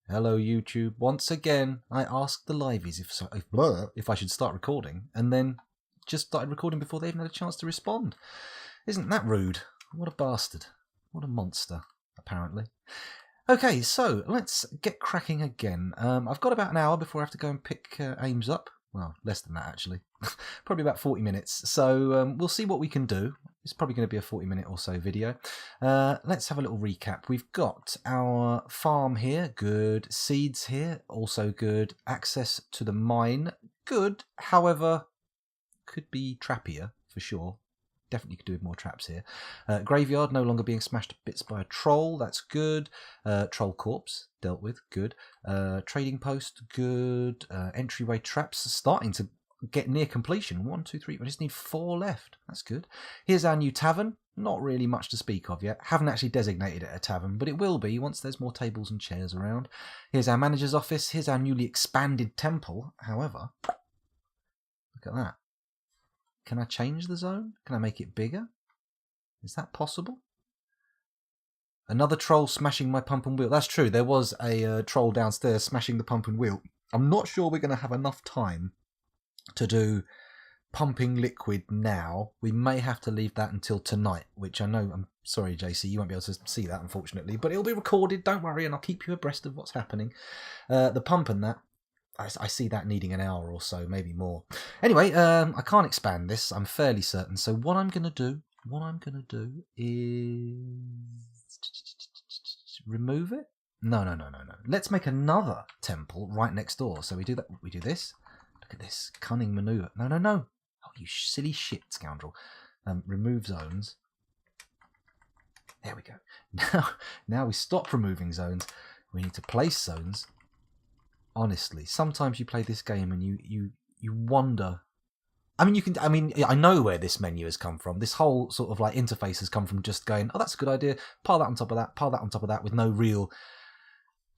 Hello YouTube. Once again, I asked the liveys if I should start recording, and then just started recording before they even had a chance to respond. Isn't that rude? What a bastard. What a monster, apparently. Okay, so let's get cracking again. I've got about an hour before I have to go and pick Ames up. Well, less than that actually. Probably about 40 minutes. So we'll see what we can do. It's probably going to be a 40-minute or so video. Let's have a little recap. We've got our farm here. Good. Seeds here. Also good. Access to the mine. Good. However, could be trappier for sure. Definitely could do with more traps here. Graveyard no longer being smashed to bits by a troll. That's good. Troll corpse dealt with. Good. Trading post. Good. Entryway traps starting to get near completion. 1, 2, 3. I just need 4 left. That's good. Here's our new tavern. Not really much to speak of yet. Haven't actually designated it a tavern, but it will be once there's more tables and chairs around. Here's our manager's office. Here's our newly expanded temple. However, look at that. Can I change the zone? Can I make it bigger? Is that possible? Another troll smashing my pump and wheel. That's true. There was a troll downstairs smashing the pump and wheel. I'm not sure we're going to have enough time to do pumping liquid now. We may have to leave that until tonight, which I know, I'm sorry JC, you won't be able to see that unfortunately, but it'll be recorded, don't worry, and I'll keep you abreast of what's happening. The pump and that, I see that needing an hour or so, maybe more. Anyway, I can't expand this, I'm fairly certain. So what I'm going to do is remove it. No. Let's make another temple right next door. So we do that. We do this. Look at this cunning maneuver. No. Oh, you silly shit, scoundrel. Remove zones. There we go. Now we stop removing zones. We need to place zones. Honestly, sometimes you play this game and you wonder. I know where this menu has come from. This whole sort of like interface has come from just going, oh, that's a good idea. Pile that on top of that. Pile that on top of that, with no real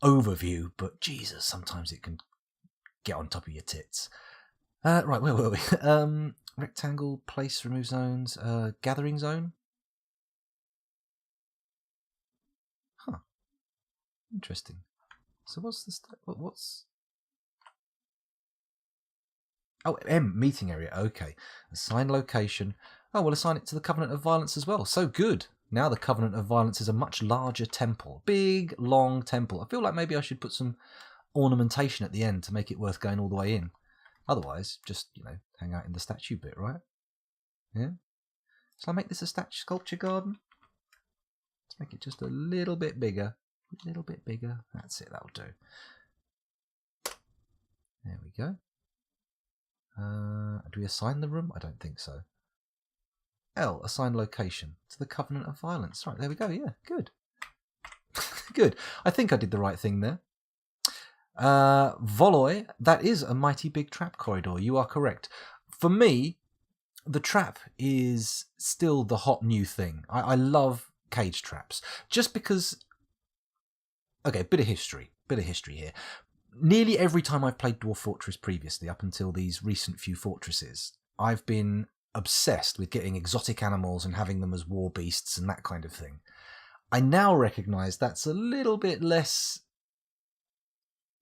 overview. But Jesus, sometimes it can get on top of your tits. Right, where were we? Rectangle, place, remove zones, gathering zone. Huh. Interesting. So what's the what's? Oh, M, meeting area. Okay. Assign location. Oh, we'll assign it to the Covenant of Violence as well. So good. Now the Covenant of Violence is a much larger temple. Big, long temple. I feel like maybe I should put some ornamentation at the end to make it worth going all the way in. Otherwise, just, hang out in the statue bit, right? Yeah? Shall I make this a statue sculpture garden? Let's make it just a little bit bigger. A little bit bigger. That's it, that'll do. There we go. Do we assign the room? I don't think so. L, assign location to the Covenant of Violence. Right, there we go. Yeah, good. Good. I think I did the right thing there. Voloi, that is a mighty big trap corridor. You are correct. For me, the trap is still the hot new thing. I love cage traps. Just because... Okay, bit of history here. Nearly every time I've played Dwarf Fortress previously, up until these recent few fortresses, I've been obsessed with getting exotic animals and having them as war beasts and that kind of thing. I now recognise that's a little bit less...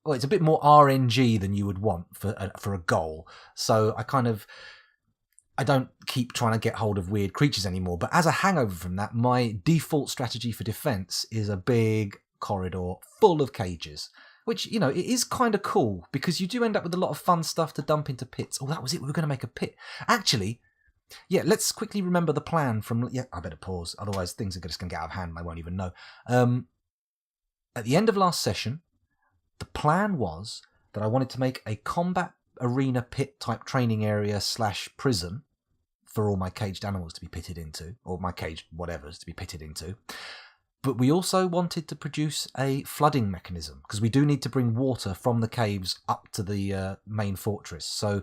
Well, it's a bit more RNG than you would want for a goal. So I don't keep trying to get hold of weird creatures anymore. But as a hangover from that, my default strategy for defense is a big corridor full of cages, which, it is kind of cool because you do end up with a lot of fun stuff to dump into pits. Oh, that was it. We were going to make a pit. Actually, yeah, let's quickly remember the plan from... Yeah, I better pause. Otherwise, things are just going to get out of hand and I won't even know. At the end of last session, the plan was that I wanted to make a combat arena pit type training area / prison for all my caged animals to be pitted into, or my caged whatevers to be pitted into. But we also wanted to produce a flooding mechanism because we do need to bring water from the caves up to the main fortress. So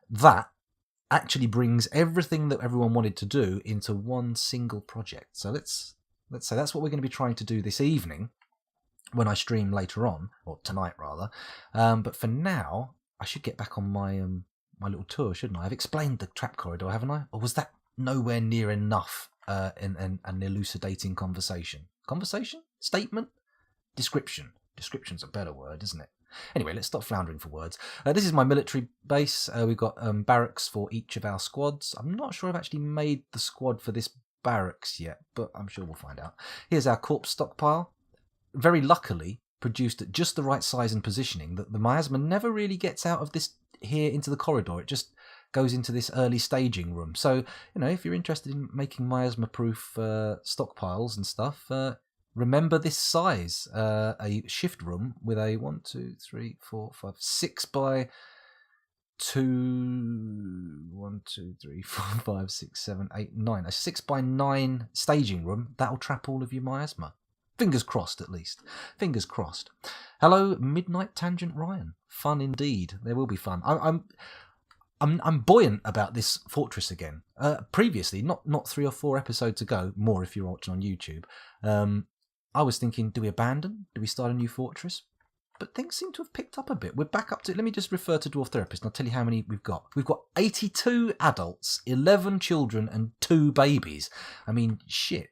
that actually brings everything that everyone wanted to do into one single project. So let's say that's what we're going to be trying to do this evening when I stream later on, or tonight rather. But for now, I should get back on my my little tour, shouldn't I? I've explained the trap corridor, haven't I? Or was that nowhere near enough in an elucidating conversation? Conversation? Statement? Description? Description's a better word, isn't it? Anyway, let's stop floundering for words. This is my military base. We've got barracks for each of our squads. I'm not sure I've actually made the squad for this barracks yet, but I'm sure we'll find out. Here's our corpse stockpile. Very luckily, produced at just the right size and positioning that the miasma never really gets out of this here into the corridor. It just goes into this early staging room. So, if you're interested in making miasma-proof stockpiles and stuff, remember this size. A shift room with a 1, 2, 3, 4, 5, 6 by 2, 1, 2, 3, 4, 5, 6, 7, 8, 9. A 6 by 9 staging room. That'll trap all of your miasma. Fingers crossed, at least. Fingers crossed. Hello, Midnight Tangent Ryan. Fun indeed. There will be fun. I'm buoyant about this fortress again. Previously, not 3 or 4 episodes ago, more if you're watching on YouTube, I was thinking, do we abandon? Do we start a new fortress? But things seem to have picked up a bit. We're back up to... Let me just refer to Dwarf Therapist and I'll tell you how many we've got. We've got 82 adults, 11 children and 2 babies. I mean, shit.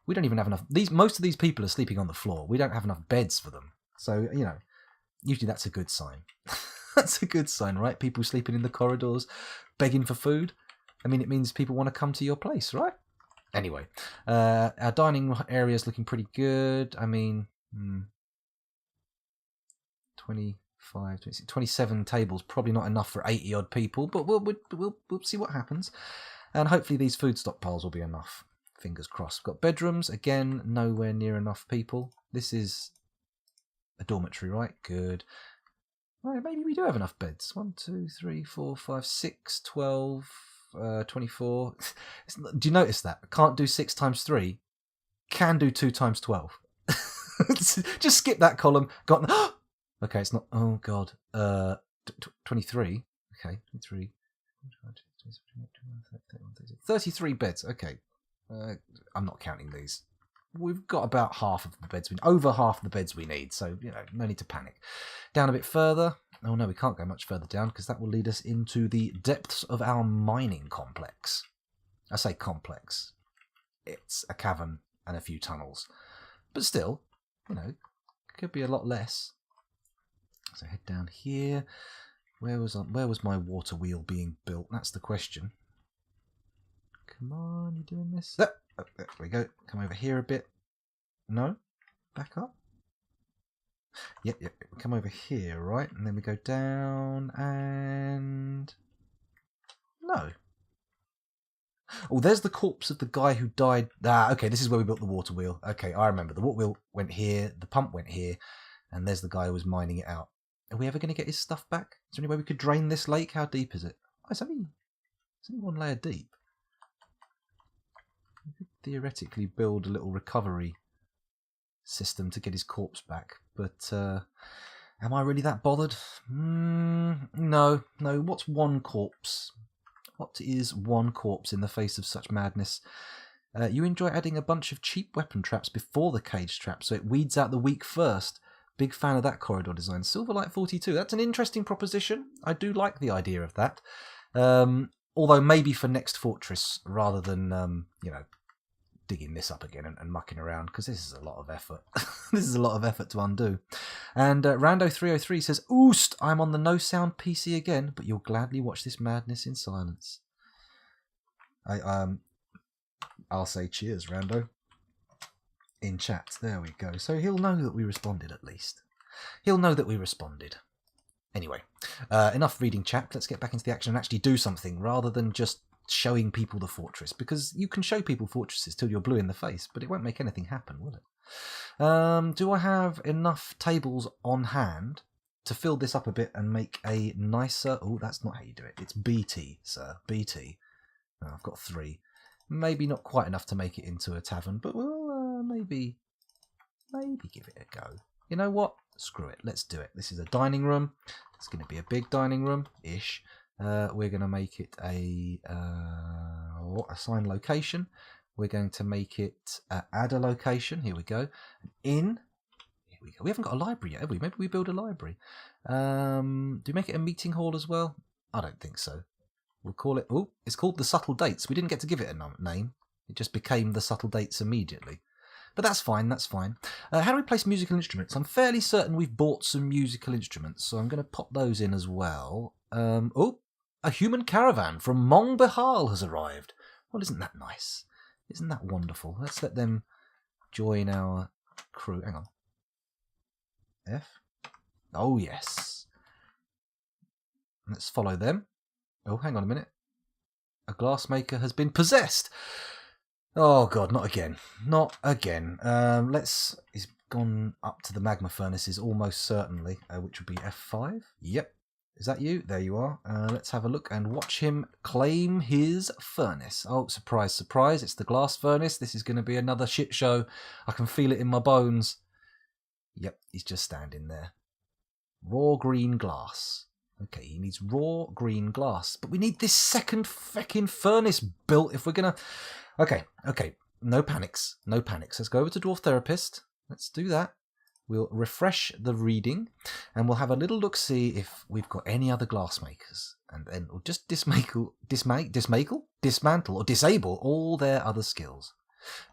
We don't even have enough... Most of these people are sleeping on the floor. We don't have enough beds for them. So, usually that's a good sign. That's a good sign, right? People sleeping in the corridors, begging for food. I mean, it means people want to come to your place, right? Anyway, our dining area is looking pretty good. I mean, 25, 26, 27 tables, probably not enough for 80 odd people, but we'll see what happens. And hopefully these food stockpiles will be enough. Fingers crossed. We've got bedrooms, again, nowhere near enough people. This is a dormitory, right? Good. Right, maybe we do have enough beds. 1, 2, 3, 4, 5, 6, 12, 24. Do you notice that? Can't do 6 times 3. Can do 2 times 12. Just skip that column. Got. Okay, it's not. Oh god. 23. Okay, 23. 33 beds. Okay. I'm not counting these. We've got about half of the beds, over half of the beds we need, so, no need to panic. Down a bit further. Oh no, we can't go much further down because that will lead us into the depths of our mining complex. I say complex. It's a cavern and a few tunnels. But still, could be a lot less. So head down here. Where was my water wheel being built? That's the question. Come on, you doing this? Oh, there we go. Come over here a bit. No? Back up? Yep. We come over here, right? And then we go down and... No. Oh, there's the corpse of the guy who died. Okay, this is where we built the water wheel. Okay, I remember. The water wheel went here, the pump went here, and there's the guy who was mining it out. Are we ever going to get his stuff back? Is there any way we could drain this lake? How deep is it? Oh, it's only 1 layer deep. We could theoretically build a little recovery system to get his corpse back, but am I really that bothered? No. What's 1 corpse? What is 1 corpse in the face of such madness? You enjoy adding a bunch of cheap weapon traps before the cage trap, so it weeds out the weak first. Big fan of that corridor design. Silverlight 42. That's an interesting proposition. I do like the idea of that. Although maybe for next fortress rather than digging this up again and mucking around, because this is a lot of effort. This is a lot of effort to undo. And Rando303 says, "Oost, I'm on the no sound PC again, but you'll gladly watch this madness in silence." I'll say cheers, Rando, in chat. There we go. So he'll know that we responded at least. He'll know that we responded. Anyway, enough reading chat. Let's get back into the action and actually do something rather than just showing people the fortress, because you can show people fortresses till you're blue in the face, but it won't make anything happen, will it? Do I have enough tables on hand to fill this up a bit and make a nicer... Oh, that's not how you do it. It's BT, sir. BT. Oh, I've got 3. Maybe not quite enough to make it into a tavern, but we'll maybe give it a go. You know what? Screw it. Let's do it. This is a dining room. It's going to be a big dining room-ish. We're going to make it a assign location. We're going to make it add a location. Here we go. An inn. Here we go. We haven't got a library yet, have we? Maybe we build a library. Do we make it a meeting hall as well? I don't think so. We'll call it... Oh, it's called the Subtle Dates. We didn't get to give it a name. It just became the Subtle Dates immediately. But that's fine, that's fine. How do we place musical instruments? I'm fairly certain we've bought some musical instruments, so I'm going to pop those in as well. Oh, a human caravan from Mong Behal has arrived. Well, isn't that nice? Isn't that wonderful? Let's let them join our crew. Hang on. F? Oh, yes. Let's follow them. Oh, hang on a minute. A glassmaker has been possessed. Oh, God, not again. Not again. He's gone up to the magma furnaces almost certainly, which would be F5. Yep. Is that you? There you are. Let's have a look and watch him claim his furnace. Oh, surprise, surprise. It's the glass furnace. This is going to be another shit show. I can feel it in my bones. Yep, he's just standing there. Raw green glass. Okay, he needs raw green glass. But we need this second feckin' furnace built if we're going to... Okay. No panics. No panics. Let's go over to Dwarf Therapist. Let's do that. We'll refresh the reading and we'll have a little look-see if we've got any other glass makers. And then we'll just dismantle or disable all their other skills.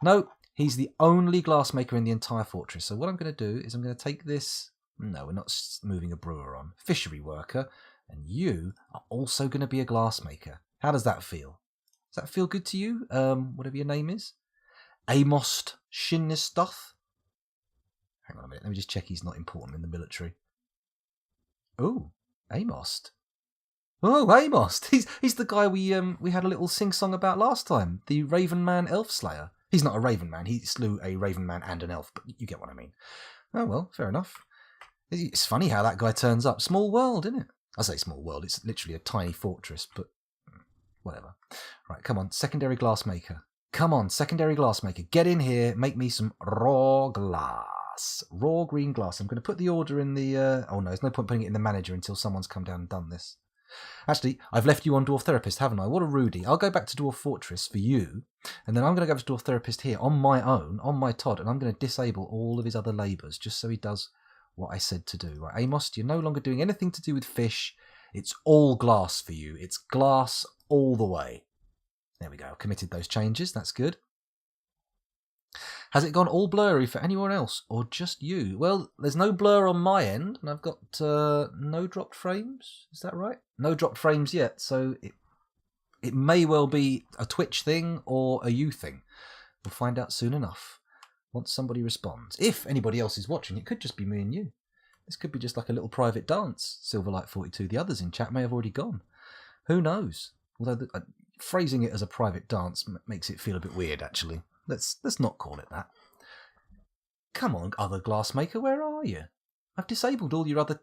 No, he's the only glass maker in the entire fortress. So what I'm going to do is I'm going to take this... No, we're not moving a brewer on. Fishery worker. And you are also going to be a glass maker. How does that feel? Does that feel good to you? Whatever your name is. Amost Shinnistoth. Hang on a minute. Let me just check he's not important in the military. Oh, Amost. Oh, Amost. He's the guy we had a little sing-song about last time. The Raven Man Elf Slayer. He's not a Raven Man. He slew a Raven Man and an elf, but you get what I mean. Oh, well, fair enough. It's funny how that guy turns up. Small world, isn't it? I say small world. It's literally a tiny fortress, but whatever. Right, come on. Secondary glassmaker. Come on, secondary glassmaker. Get in here. Make me some raw glass. Raw green glass. I'm going to put the order in the... Oh, no, there's no point putting it in the manager until someone's come down and done this. Actually, I've left you on Dwarf Therapist, haven't I? What a Rudy. I'll go back to Dwarf Fortress for you, and then I'm going to go to Dwarf Therapist here on my own, on my Todd, and I'm going to disable all of his other labours just so he does what I said to do. Right, Amos, you're no longer doing anything to do with fish. It's all glass for you. It's glass all the way. There we go. I've committed those changes. That's good. Has it gone all blurry for anyone else or just you? Well, there's no blur on my end, and I've got no dropped frames. Is that right? No dropped frames yet, so it may well be a Twitch thing or a you thing. We'll find out soon enough once somebody responds. If anybody else is watching, it could just be me and you. This could be just like a little private dance. Silverlight42, the others in chat may have already gone. Who knows? Although phrasing it as a private dance makes it feel a bit weird, actually. Let's not call it that. Come on, other glassmaker, where are you? I've disabled all your other...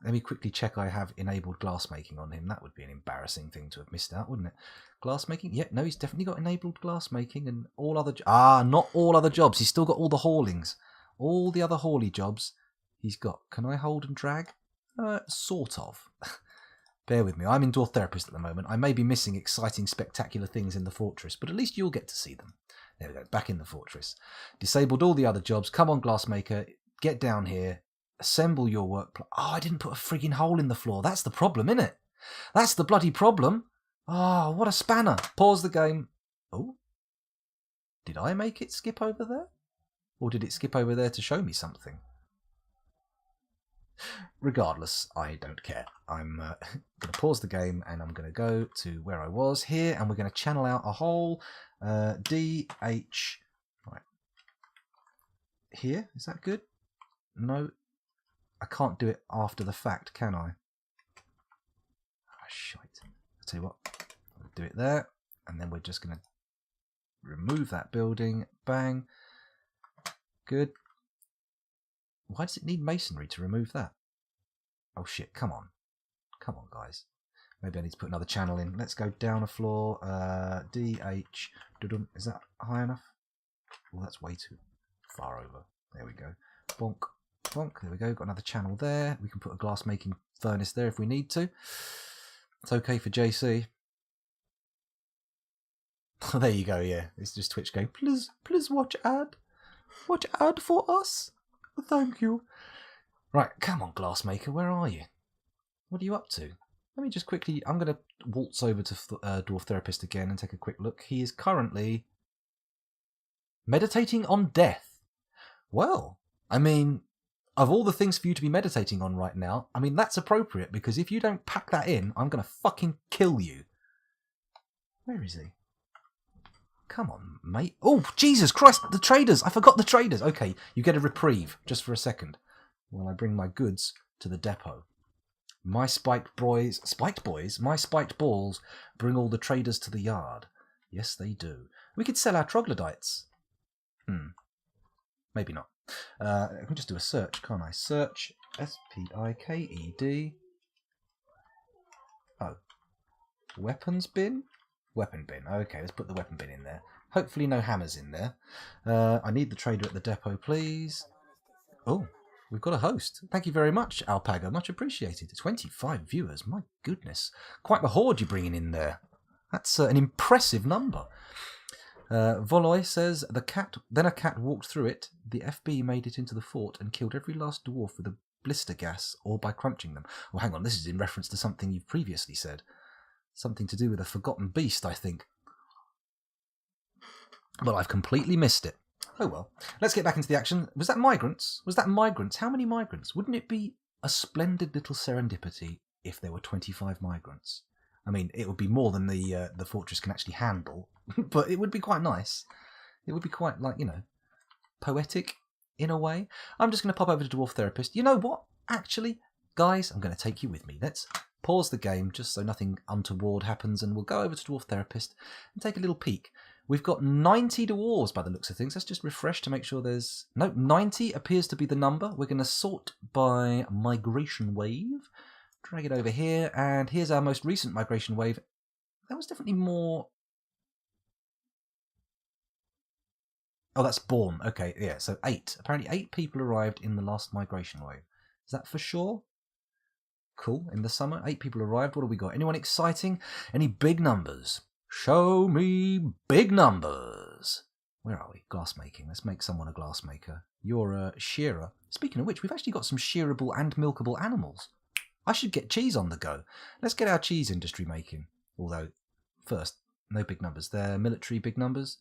Let me quickly check I have enabled glassmaking on him. That would be an embarrassing thing to have missed out, wouldn't it? Glassmaking? Yeah, no, he's definitely got enabled glassmaking and all other... not all other jobs. He's still got all the haulings. All the other hauly jobs he's got. Can I hold and drag? Sort of. Bear with me. I'm in Dwarf Therapist at the moment. I may be missing exciting, spectacular things in the fortress, but at least you'll get to see them. There we go. Back in the fortress. Disabled all the other jobs. Come on, glassmaker. Get down here. Assemble your work. Oh, I didn't put a frigging hole in the floor. That's the problem, isn't it? That's the bloody problem. Oh, what a spanner. Pause the game. Oh. Did I make it skip over there? Or did it skip over there to show me something? Regardless, I don't care. I'm going to pause the game and I'm going to go to where I was here and we're going to channel out a whole DH. Right. Here, is that good? No. I can't do it after the fact, can I? Ah, shite. I'll tell you what. I'll do it there. And then we're just going to remove that building. Bang. Good. Why does it need masonry to remove that? Oh, shit. Come on. Come on, guys. Maybe I need to put another channel in. Let's go down a floor. DH. Is that high enough? Well, that's way too far over. There we go. Bonk. Bonk, there we go, got another channel there. We can put a glass making furnace there if we need to. It's okay for JC. Oh, there you go, yeah. It's just Twitch going, please watch ad. Watch ad for us. Thank you. Right, come on, glassmaker, where are you? What are you up to? Let me just quickly, I'm going to waltz over to Dwarf Therapist again and take a quick look. He is currently meditating on death. Well, I mean, of all the things for you to be meditating on right now, I mean, that's appropriate, because if you don't pack that in, I'm going to fucking kill you. Where is he? Come on, mate. Oh, Jesus Christ, the traders. I forgot the traders. Okay, you get a reprieve just for a second while I bring my goods to the depot. My spiked boys, my spiked balls bring all the traders to the yard. Yes, they do. We could sell our troglodytes. Maybe not. I can just do a search, can't I? Search SPIKED. Oh. Weapons bin? Weapon bin. Okay, let's put the weapon bin in there. Hopefully no hammers in there. I need the trader at the depot, please. Oh, we've got a host. Thank you very much, Alpaga. Much appreciated. 25 viewers. My goodness. Quite the horde you're bringing in there. That's an impressive number. Voloy says, then a cat walked through it. The FB made it into the fort and killed every last dwarf with a blister gas or by crunching them. Oh, hang on. This is in reference to something you've previously said. Something to do with a forgotten beast, I think. Well, I've completely missed it. Oh well. Let's get back into the action. Was that migrants? How many migrants? Wouldn't it be a splendid little serendipity if there were 25 migrants? I mean, it would be more than the fortress can actually handle, but it would be quite nice. It would be quite, like, you know, poetic in a way. I'm just going to pop over to Dwarf Therapist. You know what? Actually, guys, I'm going to take you with me. Let's pause the game just so nothing untoward happens, and we'll go over to Dwarf Therapist and take a little peek. We've got 90 dwarves by the looks of things. Let's just refresh to make sure there's... No, 90 appears to be the number. We're going to sort by migration wave. Drag it over here, and here's our most recent migration wave. That was definitely more... Oh, that's born. Okay, yeah, so 8. Apparently 8 people arrived in the last migration wave. Is that for sure? Cool. In the summer, 8 people arrived. What have we got? Anyone exciting? Any big numbers? Show me big numbers. Where are we? Glassmaking. Let's make someone a glassmaker. You're a shearer. Speaking of which, we've actually got some shearable and milkable animals. I should get cheese on the go. Let's get our cheese industry making. Although, first, no big numbers there. Military big numbers.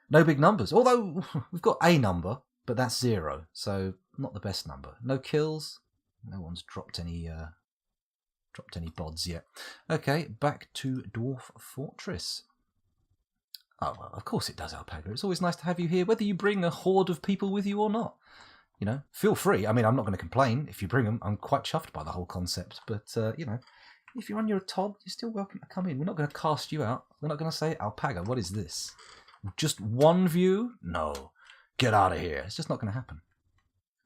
No big numbers. Although, we've got a number, but that's 0. So, not the best number. No kills. No one's dropped any bods yet. Okay, back to Dwarf Fortress. Oh, well, of course it does, Alpaga. It's always nice to have you here, whether you bring a horde of people with you or not. You know, feel free. I mean, I'm not going to complain if you bring them. I'm quite chuffed by the whole concept. But, you know, if you're on your Todd, you're still welcome to come in. We're not going to cast you out. We're not going to say, Alpaga, what is this? Just one view? No. Get out of here. It's just not going to happen.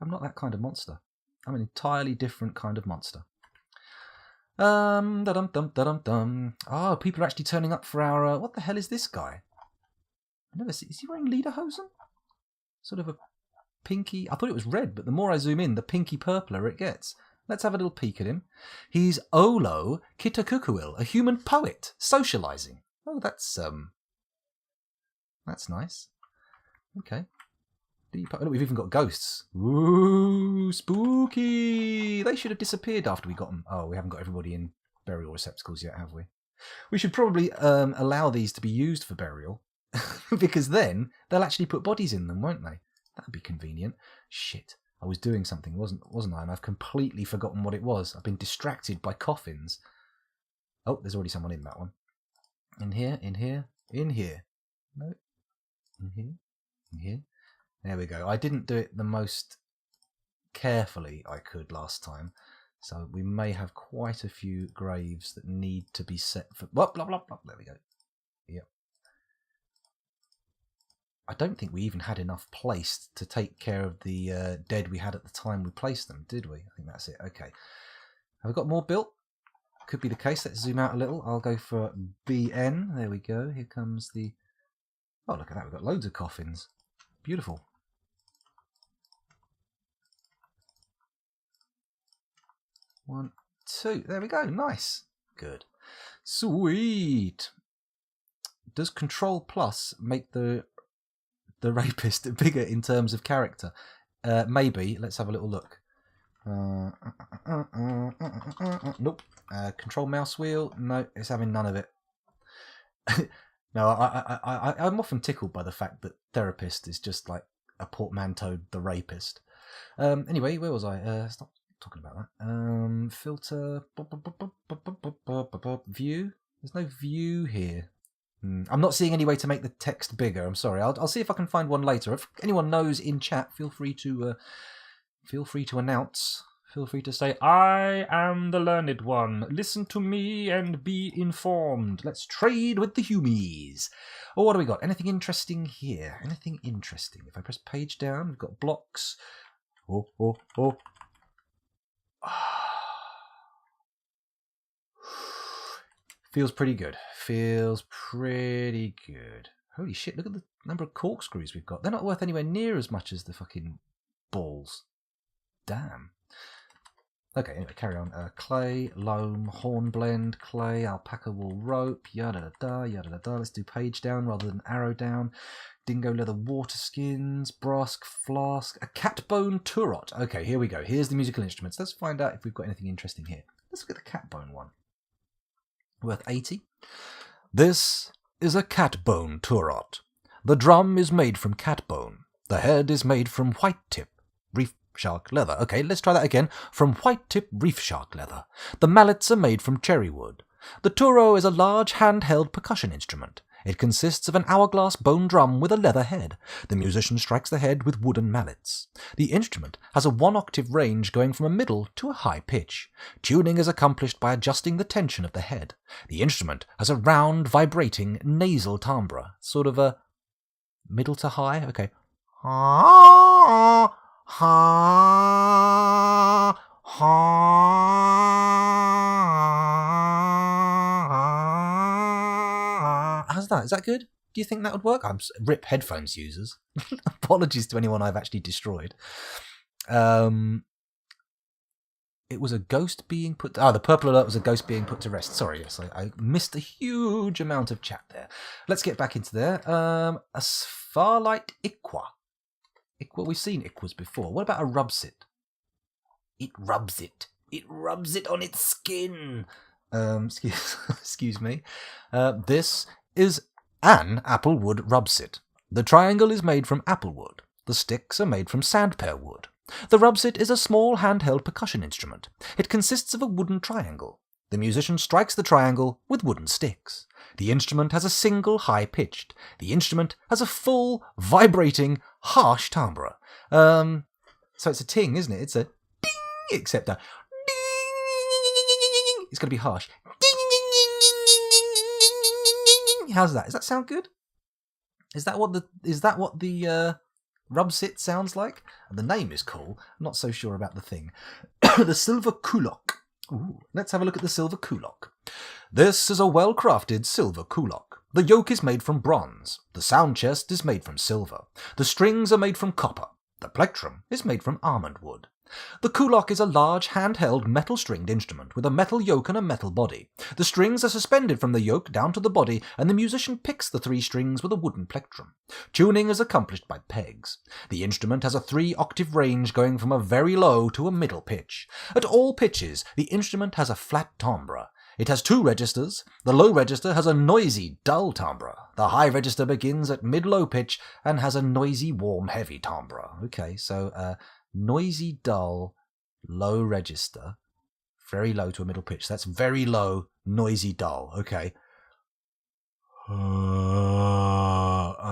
I'm not that kind of monster. I'm an entirely different kind of monster. Da-dum-dum-da-dum-dum. Oh, people are actually turning up for our... what the hell is this guy? I never see... Is he wearing lederhosen? Sort of a pinky... I thought it was red, but the more I zoom in, the pinky purpler it gets. Let's have a little peek at him. He's Olo Kitakukuil, a human poet, socializing. Oh, that's nice. Okay. Look, we've even got ghosts. Ooh, spooky! They should have disappeared after we got them. Oh, we haven't got everybody in burial receptacles yet, have we? We should probably allow these to be used for burial, because then they'll actually put bodies in them, won't they? That'd be convenient. Shit, I was doing something, wasn't I? And I've completely forgotten what it was. I've been distracted by coffins. Oh, there's already someone in that one. In here, in here, in here. No, in here, in here. There we go. I didn't do it the most carefully I could last time, so we may have quite a few graves that need to be set for... Blah, blah, blah, blah. There we go. Yep. I don't think we even had enough placed to take care of the dead we had at the time we placed them, did we? I think that's it. Okay. Have we got more built? Could be the case. Let's zoom out a little. I'll go for BN. There we go. Here comes the... Oh, look at that. We've got loads of coffins. Beautiful. One, two. There we go. Nice. Good. Sweet. Does Control Plus make the rapist bigger in terms of character? Maybe. Let's have a little look. Nope. Control mouse wheel. No, it's having none of it. No, I'm often tickled by the fact that therapist is just like a portmanteau the rapist. Anyway, where was I? Stop talking about that. Filter. View. There's no view here. I'm not seeing any way to make the text bigger. I'm sorry. I'll see if I can find one later. If anyone knows in chat, feel free to announce. Feel free to say, "I am the learned one. Listen to me and be informed. Let's trade with the humies." Oh, what do we got? Anything interesting here? Anything interesting? If I press page down, we've got blocks. Oh. Feels pretty good. Holy shit, look at the number of corkscrews we've got. They're not worth anywhere near as much as the fucking balls. Damn. Okay, anyway, carry on. Clay, loam, hornblende, clay, alpaca wool rope, yada-da-da, yada-da-da. Let's do page down rather than arrow down. Dingo leather water skins, brass flask, a cat bone turret. Okay, here we go. Here's the musical instruments. Let's find out if we've got anything interesting here. Let's look at the cat bone one. Worth 80. This is a cat bone turret. The drum is made from cat bone. The head is made from white tip, reef shark leather. Okay, let's try that again. From white tip reef shark leather. The mallets are made from cherry wood. The turo is a large handheld percussion instrument. It consists of an hourglass bone drum with a leather head. The musician strikes the head with wooden mallets. The instrument has a 1-octave range going from a middle to a high pitch. Tuning is accomplished by adjusting the tension of the head. The instrument has a round, vibrating, nasal timbre. Sort of a middle to high? Okay. How's that? Is that good? Do you think that would work? I'm rip headphones users. Apologies to anyone I've actually destroyed. It was a ghost being put... the purple alert was a ghost being put to rest. Sorry, yes, I missed a huge amount of chat there. Let's get back into there. A Starlight Iqua. We've seen Iquas before. What about a Rubsit? It rubs it. It rubs it on its skin. Excuse me. This is an applewood rubsit. The triangle is made from applewood. The sticks are made from sandpear wood. The rubsit is a small handheld percussion instrument. It consists of a wooden triangle. The musician strikes the triangle with wooden sticks. The instrument has a single high-pitched. The instrument has a full, vibrating, harsh timbre. So it's a ting, isn't it? It's a ding, except a ding. It's going to be harsh. Ding. How's that? Does that sound good? Is that what the rubsit sounds like? The name is cool. I'm not so sure about the thing. The silver kulok. Ooh, let's have a look at the silver kulok. This is a well-crafted silver kulok. The yoke is made from bronze. The sound chest is made from silver. The strings are made from copper. The plectrum is made from almond wood. The kulok is a large handheld metal-stringed instrument with a metal yoke and a metal body. The strings are suspended from the yoke down to the body, and the musician picks the 3 strings with a wooden plectrum. Tuning is accomplished by pegs. The instrument has a 3-octave range going from a very low to a middle pitch. At all pitches, the instrument has a flat timbre. It has 2 registers. The low register has a noisy, dull timbre. The high register begins at mid-low pitch and has a noisy, warm, heavy timbre. Okay, so noisy, dull, low register, very low to a middle pitch. That's very low, noisy, dull. Okay.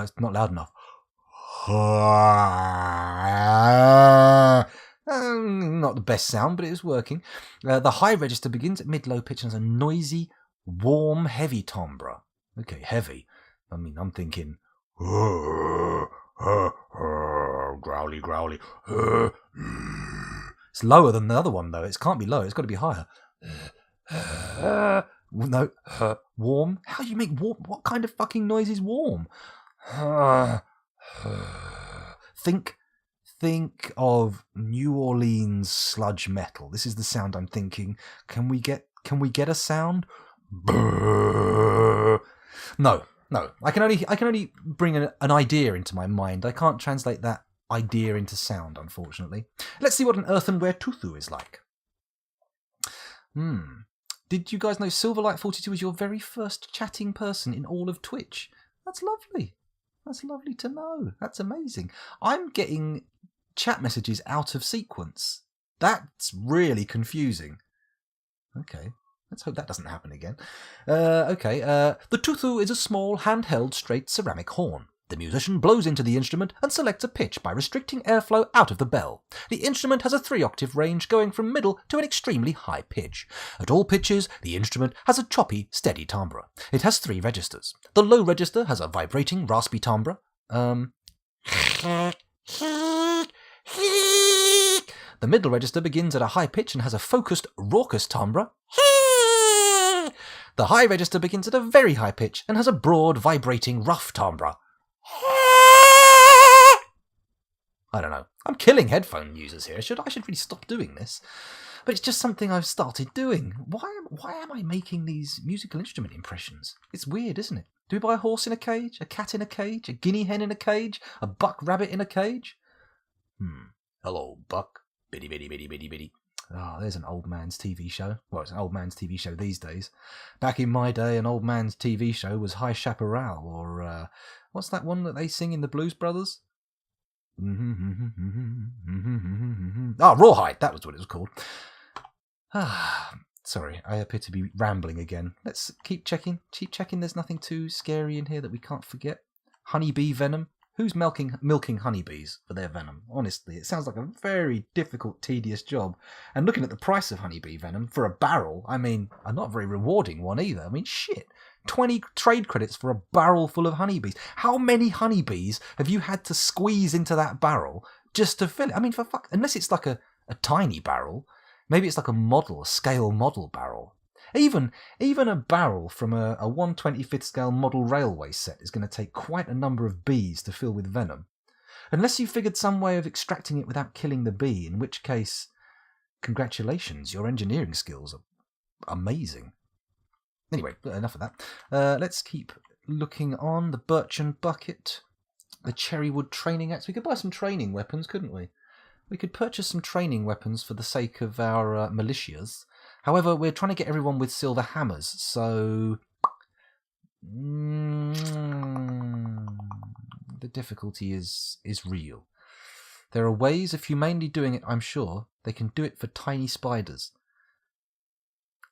It's not loud enough. Not the best sound, but it is working. The high register begins at mid-low pitch and has a noisy, warm, heavy timbre. Okay, heavy. I mean, I'm thinking... growly, growly. It's lower than the other one, though. It can't be low. It's got to be higher. No. Warm? How do you make warm? What kind of fucking noise is warm? Think of New Orleans sludge metal. This is the sound I'm thinking. Can we get a sound? No. I can only bring an idea into my mind. I can't translate that idea into sound, unfortunately. Let's see what an earthenware tutu is like. Did you guys know Silverlight42 was your very first chatting person in all of Twitch? That's lovely. That's lovely to know. That's amazing. I'm getting chat messages out of sequence. That's really confusing. Okay. Let's hope that doesn't happen again. Okay. The tutu is a small, handheld, straight ceramic horn. The musician blows into the instrument and selects a pitch by restricting airflow out of the bell. The instrument has a 3-octave range going from middle to an extremely high pitch. At all pitches, the instrument has a choppy, steady timbre. It has 3 registers. The low register has a vibrating, raspy timbre. The middle register begins at a high pitch and has a focused, raucous timbre. The high register begins at a very high pitch and has a broad, vibrating, rough timbre. I don't know. I'm killing headphone users here. I should really stop doing this. But it's just something I've started doing. Why am I making these musical instrument impressions? It's weird, isn't it? Do we buy a horse in a cage? A cat in a cage? A guinea hen in a cage? A buck rabbit in a cage? Hello, buck. Biddy, biddy, biddy, biddy, biddy. Oh, there's an old man's TV show. Well, it's an old man's TV show these days. Back in my day, an old man's TV show was High Chaparral, or what's that one that they sing in the Blues Brothers? Rawhide. That was what it was called. Sorry, I appear to be rambling again. Let's keep checking. Keep checking. There's nothing too scary in here that we can't forget. Honeybee venom. Who's milking honeybees for their venom? Honestly, it sounds like a very difficult, tedious job. And looking at the price of honeybee venom for a barrel, I mean, a not very rewarding one either. I mean, shit. 20 trade credits for a barrel full of honeybees. How many honeybees have you had to squeeze into that barrel just to fill it? I mean, for fuck, unless it's like a tiny barrel, maybe it's like a scale model barrel. Even a barrel from a 1/25th scale model railway set is going to take quite a number of bees to fill with venom. Unless you figured some way of extracting it without killing the bee, in which case, congratulations, your engineering skills are amazing. Anyway, enough of that. Let's keep looking on. The birchen bucket, the cherrywood training axe. We could buy some training weapons, couldn't we? We could purchase some training weapons for the sake of our militias. However, we're trying to get everyone with silver hammers, so the difficulty is real. There are ways of humanely doing it, I'm sure. They can do it for tiny spiders.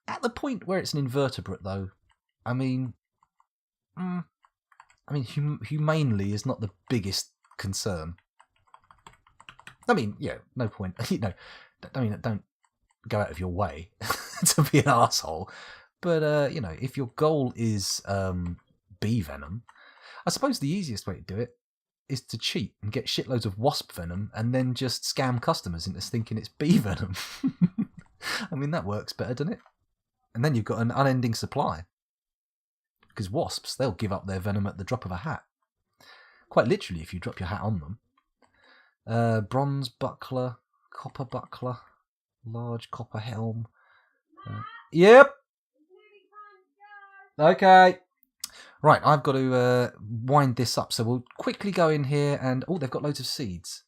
At the point where it's an invertebrate, though, I mean, humanely is not the biggest concern. I mean, yeah, no point. Don't go out of your way to be an arsehole. But, if your goal is bee venom, I suppose the easiest way to do it is to cheat and get shitloads of wasp venom and then just scam customers into thinking it's bee venom. I mean, that works better, doesn't it? And then you've got an unending supply. Because wasps, they'll give up their venom at the drop of a hat. Quite literally, if you drop your hat on them. Bronze buckler, copper buckler, large copper helm. Yep. Okay. Right, I've got to wind this up, so we'll quickly go in here and... Oh, they've got loads of seeds.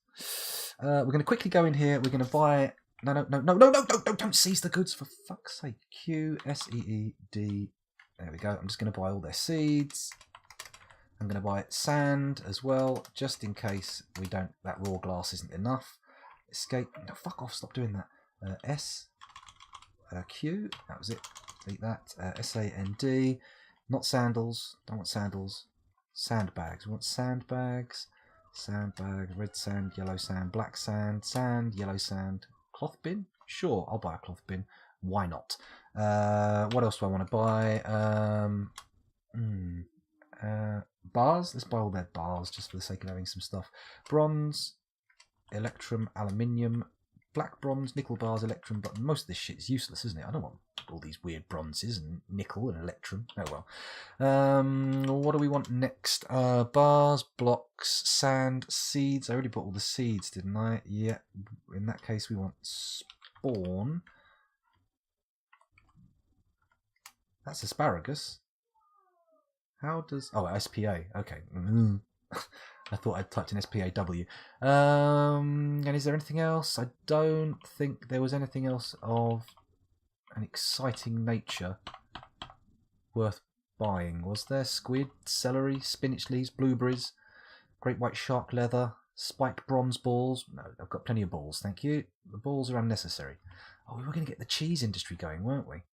We're going to quickly go in here. We're going to buy... No, don't seize the goods, for fuck's sake. QSEED. There we go. I'm just going to buy all their seeds. I'm going to buy sand as well, just in case that raw glass isn't enough. Escape. No, fuck off. Stop doing that. Q. That was it. Delete that. SAND. Not sandals. Don't want sandals. Sandbags. We want sandbags. Sandbags. Red sand, yellow sand, black sand, sand, yellow sand. Cloth bin? Sure, I'll buy a cloth bin. Why not? What else do I want to buy? Bars. Let's buy all their bars just for the sake of having some stuff. Bronze, electrum, aluminium, black bronze, nickel bars, electrum. But most of this shit is useless, isn't it? I don't want all these weird bronzes and nickel and electrum. Oh well. What do we want next? Bars, blocks, sand, seeds. I already bought all the seeds, didn't I? Yeah. In that case, we want spawn. That's asparagus. How does... Oh, SPA. Okay. I thought I'd typed in SPAW. And is there anything else? I don't think there was anything else of an exciting nature worth buying. Was there? Squid, celery, spinach leaves, blueberries. great white shark leather, spiked bronze balls. No, I've got plenty of balls, thank you. The balls are unnecessary. Oh, we were going to get the cheese industry going, weren't we?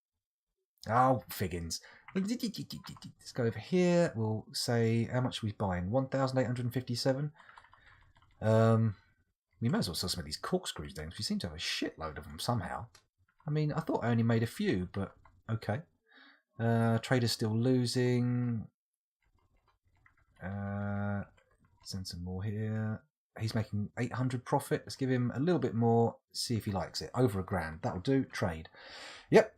Oh, figgins. Let's go over here. We'll say, how much are we buying? 1,857. We may as well sell some of these corkscrews then, because we seem to have a shitload of them somehow. I mean, I thought I only made a few, but okay. Trader's still losing. Send some more here. He's making 800 profit. Let's give him a little bit more. See if he likes it. Over £1,000. That'll do. Trade. Yep.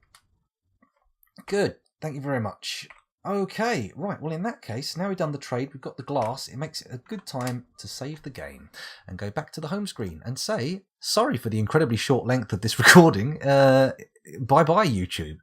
Good. Thank you very much. Okay, right, well in that case, now we've done the trade, we've got the glass, it makes it a good time to save the game and go back to the home screen and say, sorry for the incredibly short length of this recording, bye-bye YouTube.